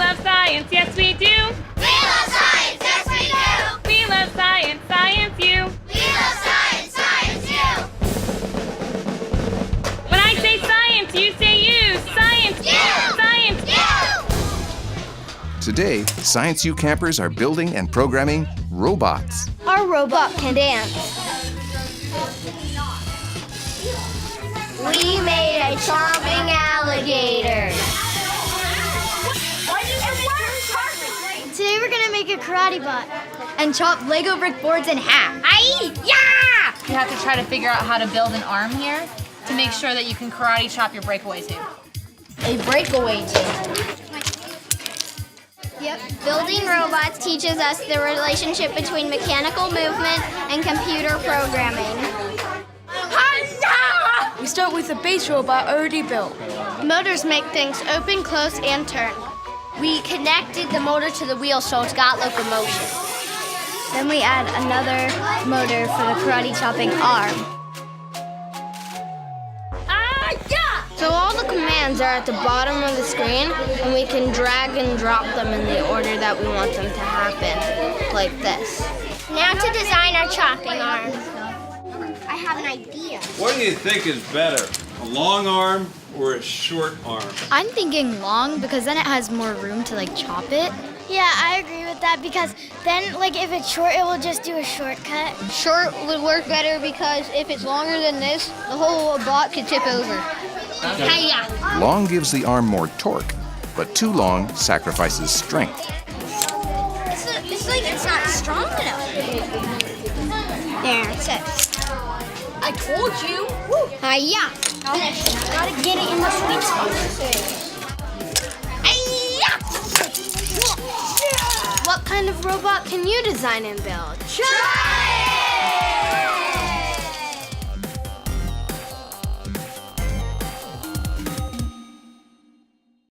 love science, yes we do. We love science, yes we do. We love science, science you. We love science, science you. When I say science, you say you. Science You. Science You. Today, Science U campers are building and programming robots. Our robot can dance. We made a chomping alligator. Today we're gonna make a karate bot and chop Lego brick boards in half. Yeah! You have to try to figure out how to build an arm here to make sure that you can karate chop your breakaway team. A breakaway team. Yep. Building robots teaches us the relationship between mechanical movement and computer programming. We start with a base robot already built. Motors make things open, close, and turn. We connected the motor to the wheel so it's got locomotion. Then we add another motor for the karate chopping arm. So all the commands are at the bottom of the screen, and we can drag and drop them in the order that we want them to happen, like this. Now to design our chopping arm. I have an idea. What do you think is better, a long arm or a short arm? I'm thinking long because then it has more room to chop it. Yeah, I agree with that because then if it's short, it will just do a shortcut. Short would work better because if it's longer than this, the whole bot could tip over. Hiya! Long gives the arm more torque, but too long sacrifices strength. It's like it's not strong enough. There, it says. I told you. Hiya! Gotta get it in the sweet spot. What kind of robot can you design and build?